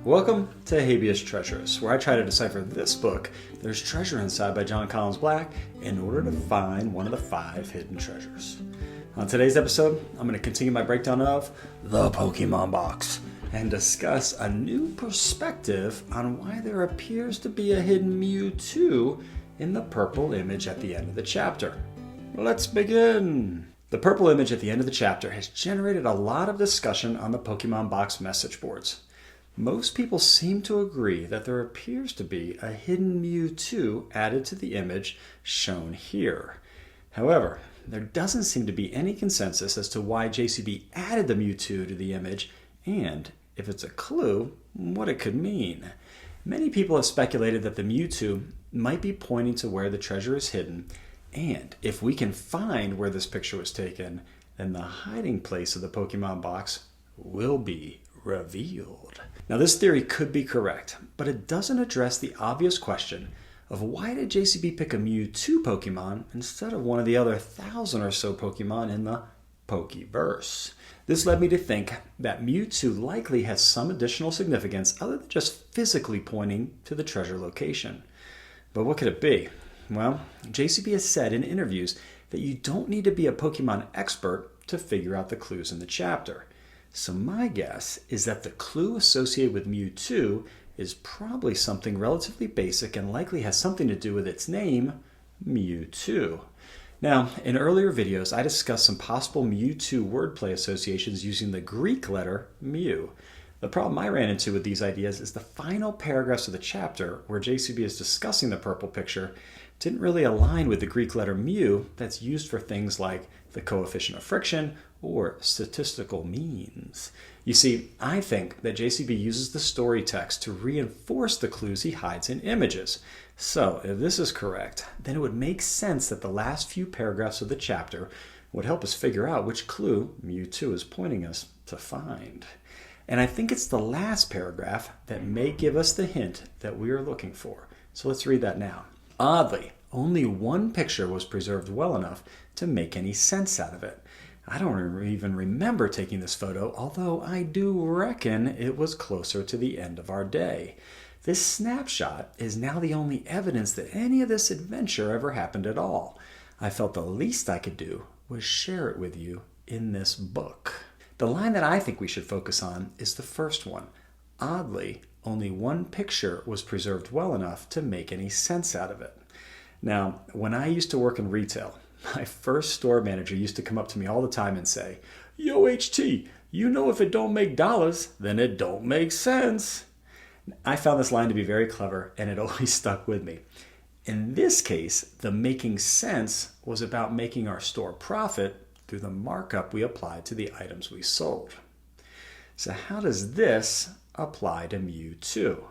Welcome to Habeas Treasures, where I try to decipher this book, There's Treasure Inside by Jon Collins-Black, in order to find one of the 5 hidden treasures. On today's episode, I'm going to continue my breakdown of the Pokemon box and discuss a new perspective on why there appears to be a hidden MewTwo in the purple image at the end of the chapter. Let's begin! The purple image at the end of the chapter has generated a lot of discussion on the Pokemon box message boards. Most people seem to agree that there appears to be a hidden MewTwo added to the image shown here. However, there doesn't seem to be any consensus as to why JCB added the MewTwo to the image and, if it's a clue, what it could mean. Many people have speculated that the MewTwo might be pointing to where the treasure is hidden, and if we can find where this picture was taken, then the hiding place of the Pokemon box will be revealed. Now, this theory could be correct, but it doesn't address the obvious question of why did JCB pick a MewTwo Pokemon instead of one of the other 1,000 or so Pokemon in the Pokeverse. This led me to think that MewTwo likely has some additional significance other than just physically pointing to the treasure location. But what could it be? Well, JCB has said in interviews that you don't need to be a Pokemon expert to figure out the clues in the chapter. So my guess is that the clue associated with MewTwo is probably something relatively basic and likely has something to do with its name, MewTwo. Now, in earlier videos, I discussed some possible MewTwo wordplay associations using the Greek letter Mew. The problem I ran into with these ideas is the final paragraphs of the chapter where JCB is discussing the purple picture didn't really align with the Greek letter mu that's used for things like the coefficient of friction or statistical means. You see, I think that JCB uses the story text to reinforce the clues he hides in images. So, if this is correct, then it would make sense that the last few paragraphs of the chapter would help us figure out which clue MewTwo is pointing us to find. And I think it's the last paragraph that may give us the hint that we are looking for. So let's read that now. Oddly, only one picture was preserved well enough to make any sense out of it. I don't even remember taking this photo, although I do reckon it was closer to the end of our day. This snapshot is now the only evidence that any of this adventure ever happened at all. I felt the least I could do was share it with you in this book. The line that I think we should focus on is the first one. Oddly, only one picture was preserved well enough to make any sense out of it. Now, when I used to work in retail, my first store manager used to come up to me all the time and say, "Yo, HT, you know if it don't make dollars, then it don't make sense." I found this line to be very clever, and it always stuck with me. In this case, the making sense was about making our store profit through the markup we applied to the items we sold. So how does this apply to MewTwo?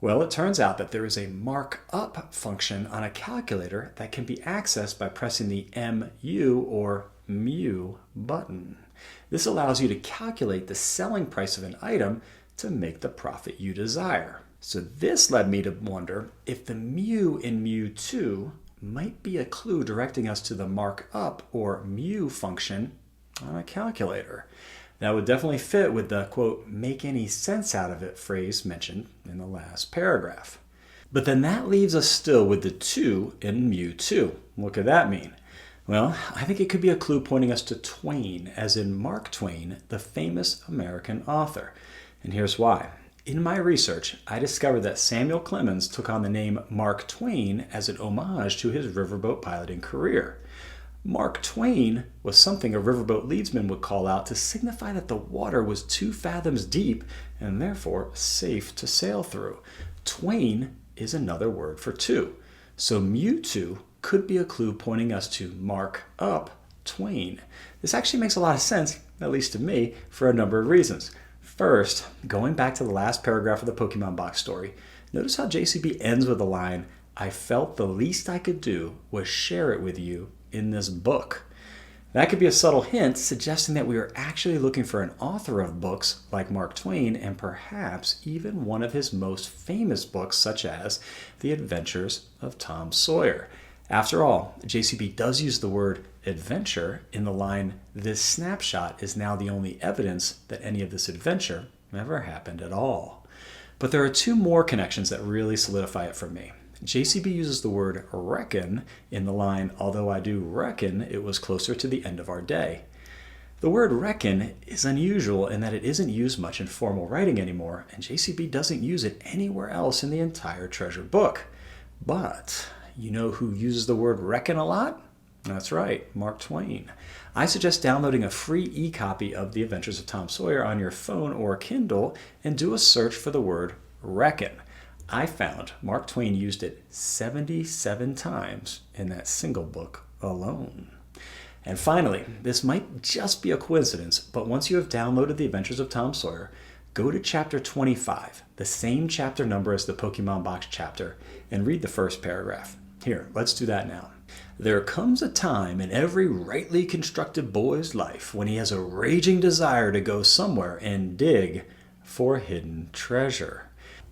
Well, it turns out that there is a markup function on a calculator that can be accessed by pressing the MU or Mew button. This allows you to calculate the selling price of an item to make the profit you desire. So this led me to wonder if the Mew in MewTwo might be a clue directing us to the markup or Mew function on a calculator. That would definitely fit with the, quote, make any sense out of it phrase mentioned in the last paragraph. But then that leaves us still with the 2 in MewTwo. What could that mean? Well, I think it could be a clue pointing us to Twain, as in Mark Twain, the famous American author. And here's why. In my research, I discovered that Samuel Clemens took on the name Mark Twain as an homage to his riverboat piloting career. Mark Twain was something a riverboat leadsman would call out to signify that the water was 2 fathoms deep and therefore safe to sail through. Twain is another word for 2. So MewTwo could be a clue pointing us to mark up Twain. This actually makes a lot of sense, at least to me, for a number of reasons. First, going back to the last paragraph of the Pokemon box story, notice how JCB ends with the line, "I felt the least I could do was share it with you in this book." That could be a subtle hint suggesting that we are actually looking for an author of books like Mark Twain and perhaps even one of his most famous books such as The Adventures of Tom Sawyer. After all, JCB does use the word adventure in the line, "This snapshot is now the only evidence that any of this adventure Never happened at all. But there are two more connections that really solidify it for me. JCB uses the word reckon in the line, although I do reckon it was closer to the end of our day. The word reckon is unusual in that it isn't used much in formal writing anymore, and JCB doesn't use it anywhere else in the entire treasure book. But you know who uses the word reckon a lot? That's right, Mark Twain. I suggest downloading a free e-copy of The Adventures of Tom Sawyer on your phone or Kindle and do a search for the word reckon. I found Mark Twain used it 77 times in that single book alone. And finally, this might just be a coincidence, but once you have downloaded The Adventures of Tom Sawyer, go to chapter 25, the same chapter number as the Pokemon Box chapter, and read the first paragraph. Here, let's do that now. There comes a time in every rightly constructed boy's life when he has a raging desire to go somewhere and dig for hidden treasure.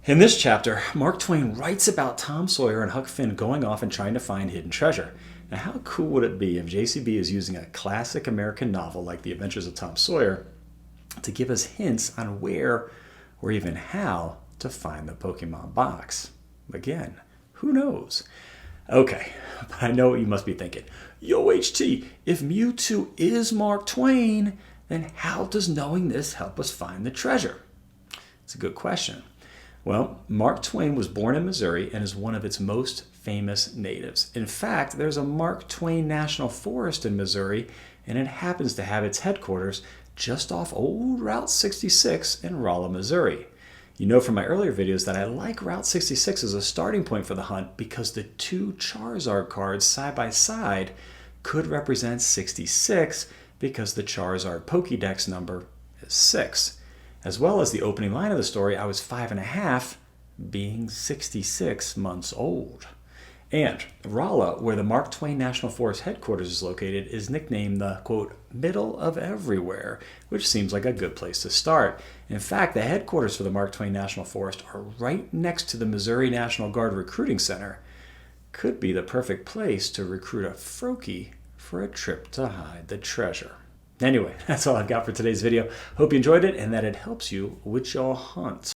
In this chapter, Mark Twain writes about Tom Sawyer and Huck Finn going off and trying to find hidden treasure. Now, how cool would it be if JCB is using a classic American novel like The Adventures of Tom Sawyer to give us hints on where or even how to find the Pokemon box? Again, who knows? Okay, but I know what you must be thinking. Yo, HT, if MewTwo is Mark Twain, then how does knowing this help us find the treasure? It's a good question. Well, Mark Twain was born in Missouri and is one of its most famous natives. In fact, there's a Mark Twain National Forest in Missouri, and it happens to have its headquarters just off old Route 66 in Rolla, Missouri. You know from my earlier videos that I like Route 66 as a starting point for the hunt because the two Charizard cards side by side could represent 66 because the Charizard Pokédex number is 6. As well as the opening line of the story, I was 5.5, being 66 months old. And Rolla, where the Mark Twain National Forest headquarters is located, is nicknamed the, quote, middle of everywhere, which seems like a good place to start. In fact, the headquarters for the Mark Twain National Forest are right next to the Missouri National Guard Recruiting Center. Could be the perfect place to recruit a Froakie for a trip to hide the treasure. Anyway, that's all I've got for today's video. Hope you enjoyed it and that it helps you with your hunt.